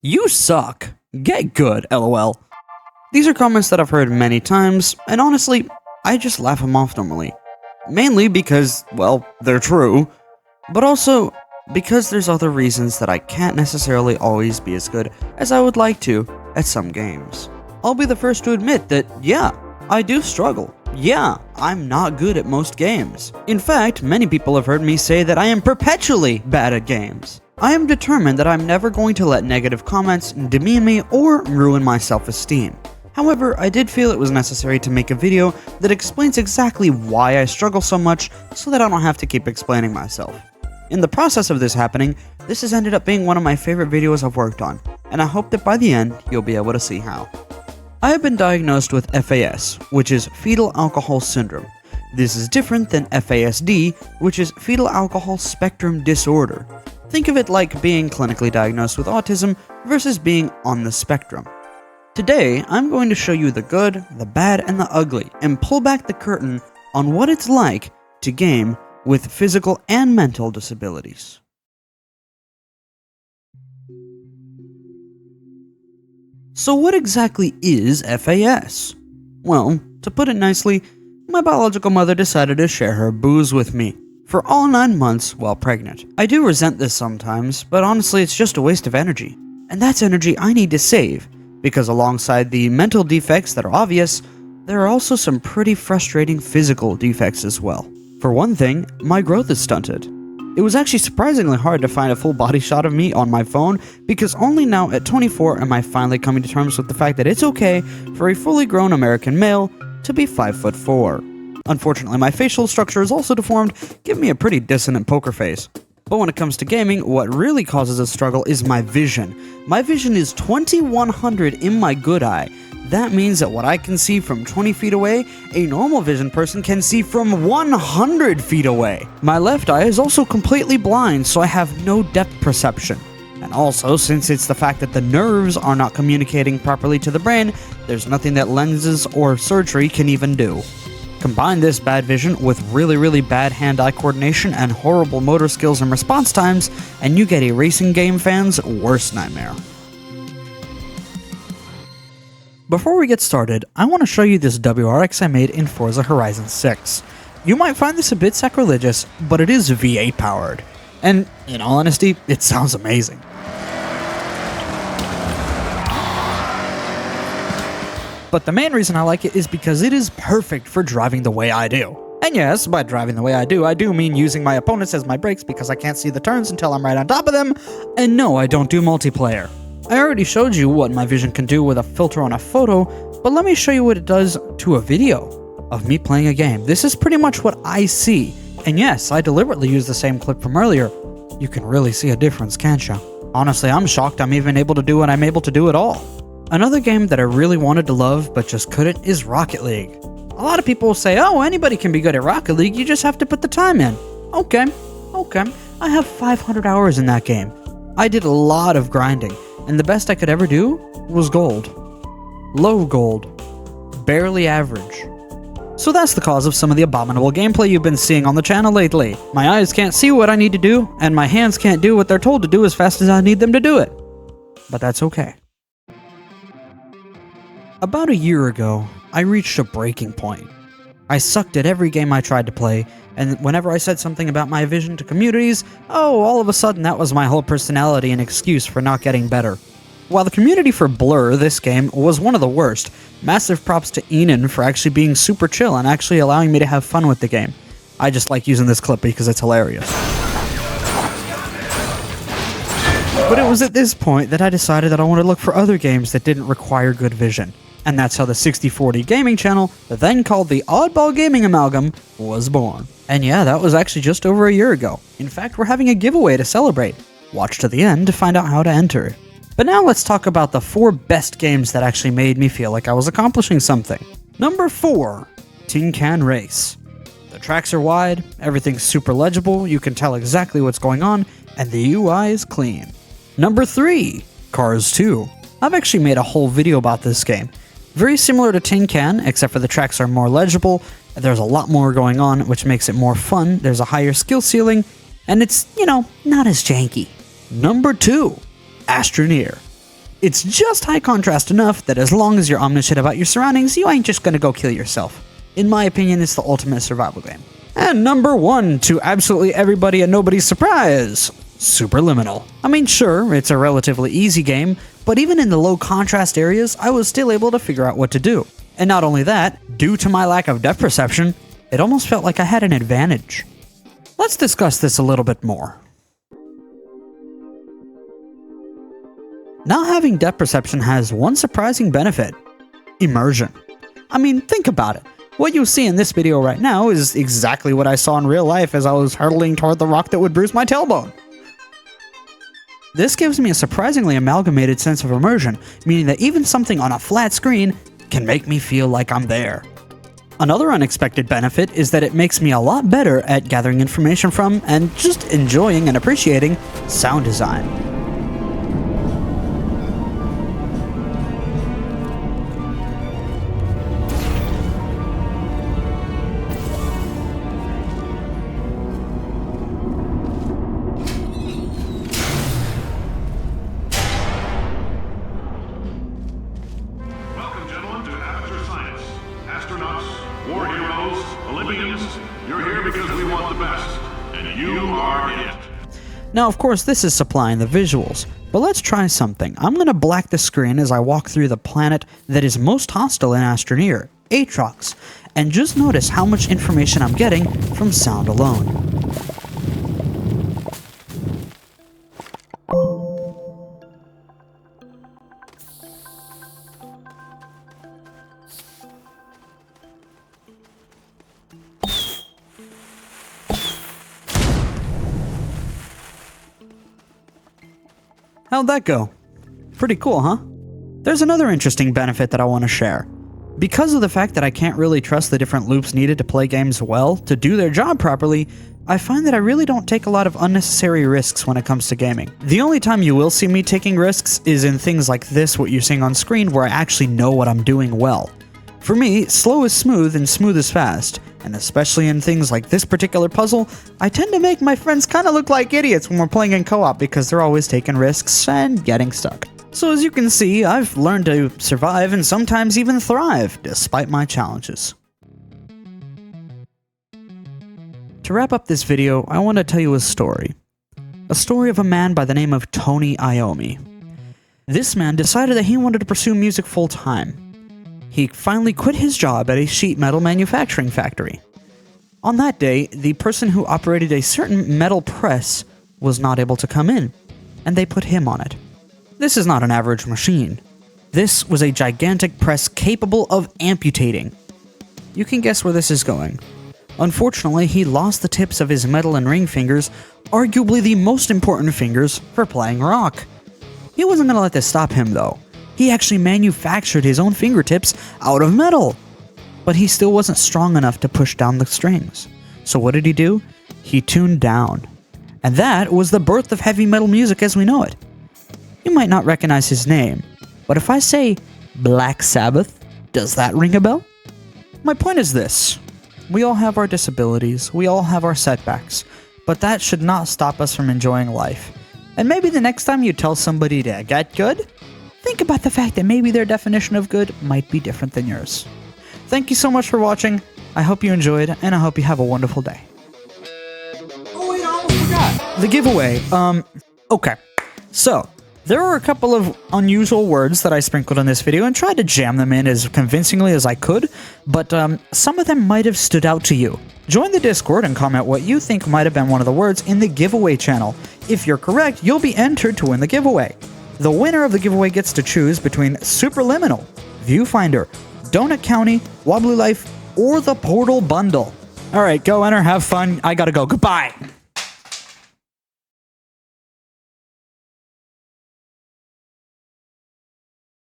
You suck. Get good, lol. These are comments that I've heard many times, and honestly, I just laugh them off normally. Mainly because, well, they're true, but also because there's other reasons that I can't necessarily always be as good as I would like to at some games. I'll be the first to admit that, yeah, I do struggle. Yeah, I'm not good at most games. In fact, many people have heard me say that I am perpetually bad at games. I am determined that I'm never going to let negative comments demean me or ruin my self-esteem. However, I did feel it was necessary to make a video that explains exactly why I struggle so much so that I don't have to keep explaining myself. In the process of this happening, this has ended up being one of my favorite videos I've worked on, and I hope that by the end, you'll be able to see how. I have been diagnosed with FAS, which is Fetal Alcohol Syndrome. This is different than FASD, which is Fetal Alcohol Spectrum Disorder. Think of it like being clinically diagnosed with autism versus being on the spectrum. Today, I'm going to show you the good, the bad, and the ugly, and pull back the curtain on what it's like to game with physical and mental disabilities. So what exactly is FAS? Well, to put it nicely, my biological mother decided to share her booze with me for all 9 months while pregnant. I do resent this sometimes, but honestly it's just a waste of energy. And that's energy I need to save, because alongside the mental defects that are obvious, there are also some pretty frustrating physical defects as well. For one thing, my growth is stunted. It was actually surprisingly hard to find a full body shot of me on my phone, because only now at 24 am I finally coming to terms with the fact that it's okay for a fully grown American male to be 5'4". Unfortunately, my facial structure is also deformed, giving me a pretty dissonant poker face. But when it comes to gaming, what really causes a struggle is my vision. My vision is 2100 in my good eye. That means that what I can see from 20 feet away, a normal vision person can see from 100 feet away. My left eye is also completely blind, so I have no depth perception. And also, since it's the fact that the nerves are not communicating properly to the brain, there's nothing that lenses or surgery can even do. Combine this bad vision with really bad hand-eye coordination and horrible motor skills and response times, and you get a racing game fan's worst nightmare. Before we get started, I want to show you this WRX I made in Forza Horizon 6. You might find this a bit sacrilegious, but it is V8 powered. And, in all honesty, it sounds amazing. But the main reason I like it is because it is perfect for driving the way I do. And yes, by driving the way I do mean using my opponents as my brakes because I can't see the turns until I'm right on top of them. And no, I don't do multiplayer. I already showed you what my vision can do with a filter on a photo, but let me show you what it does to a video of me playing a game. This is pretty much what I see. And yes, I deliberately used the same clip from earlier. You can really see a difference, can't you? Honestly, I'm shocked I'm even able to do what I'm able to do at all. Another game that I really wanted to love but just couldn't is Rocket League. A lot of people will say, oh, anybody can be good at Rocket League, you just have to put the time in. Okay, I have 500 hours in that game. I did a lot of grinding, and the best I could ever do was gold. Low gold. Barely average. So that's the cause of some of the abominable gameplay you've been seeing on the channel lately. My eyes can't see what I need to do, and my hands can't do what they're told to do as fast as I need them to do it. But that's okay. About a year ago, I reached a breaking point. I sucked at every game I tried to play, and whenever I said something about my vision to communities, all of a sudden that was my whole personality and excuse for not getting better. While the community for Blur, this game, was one of the worst, massive props to Enan for actually being super chill and actually allowing me to have fun with the game. I just like using this clip because it's hilarious. But it was at this point that I decided that I wanted to look for other games that didn't require good vision. And that's how the 6040 gaming channel, then called the Oddball Gaming Amalgam, was born. And yeah, that was actually just over a year ago. In fact, we're having a giveaway to celebrate. Watch to the end to find out how to enter. But now let's talk about the 4 best games that actually made me feel like I was accomplishing something. Number 4, Tin Can Race. The tracks are wide, everything's super legible, you can tell exactly what's going on, and the UI is clean. Number 3, Cars 2. I've actually made a whole video about this game. Very similar to Tin Can, except for the tracks are more legible, there's a lot more going on, which makes it more fun, there's a higher skill ceiling, and it's, not as janky. Number 2, Astroneer. It's just high contrast enough that as long as you're omniscient about your surroundings, you ain't just gonna go kill yourself. In my opinion, it's the ultimate survival game. And number 1, to absolutely everybody and nobody's surprise, Superliminal. I mean, sure, it's a relatively easy game, but even in the low contrast areas, I was still able to figure out what to do. And not only that, due to my lack of depth perception, it almost felt like I had an advantage. Let's discuss this a little bit more. Not having depth perception has one surprising benefit: immersion. I mean, think about it. What you see in this video right now is exactly what I saw in real life as I was hurtling toward the rock that would bruise my tailbone. This gives me a surprisingly amalgamated sense of immersion, meaning that even something on a flat screen can make me feel like I'm there. Another unexpected benefit is that it makes me a lot better at gathering information from and just enjoying and appreciating sound design. War heroes, Olympians, you're here because we want the best, and you are it. Now, of course, this is supplying the visuals, but let's try something. I'm going to black the screen as I walk through the planet that is most hostile in Astroneer, Aatrox, and just notice how much information I'm getting from sound alone. How'd that go? Pretty cool, huh? There's another interesting benefit that I want to share. Because of the fact that I can't really trust the different loops needed to play games well to do their job properly, I find that I really don't take a lot of unnecessary risks when it comes to gaming. The only time you will see me taking risks is in things like this, what you're seeing on screen, where I actually know what I'm doing well. For me, slow is smooth and smooth is fast, and especially in things like this particular puzzle, I tend to make my friends kind of look like idiots when we're playing in co-op because they're always taking risks and getting stuck. So as you can see, I've learned to survive and sometimes even thrive despite my challenges. To wrap up this video, I want to tell you a story. A story of a man by the name of Tony Iommi. This man decided that he wanted to pursue music full-time. He finally quit his job at a sheet metal manufacturing factory. On that day, the person who operated a certain metal press was not able to come in, and they put him on it. This is not an average machine. This was a gigantic press capable of amputating. You can guess where this is going. Unfortunately, he lost the tips of his metal and ring fingers, arguably the most important fingers for playing rock. He wasn't going to let this stop him, though. He actually manufactured his own fingertips out of metal. But he still wasn't strong enough to push down the strings. So what did he do? He tuned down. And that was the birth of heavy metal music as we know it. You might not recognize his name, but if I say Black Sabbath, does that ring a bell? My point is this. We all have our disabilities, we all have our setbacks, but that should not stop us from enjoying life. And maybe the next time you tell somebody to get good, think about the fact that maybe their definition of good might be different than yours. Thank you so much for watching. I hope you enjoyed, and I hope you have a wonderful day. Oh wait, I almost forgot. The giveaway. Okay. So, there were a couple of unusual words that I sprinkled in this video and tried to jam them in as convincingly as I could, but some of them might have stood out to you. Join the Discord and comment what you think might have been one of the words in the giveaway channel. If you're correct, you'll be entered to win the giveaway. The winner of the giveaway gets to choose between Superliminal, Viewfinder, Donut County, Wobbly Life, or the Portal Bundle. Alright, go enter, have fun, I gotta go, goodbye!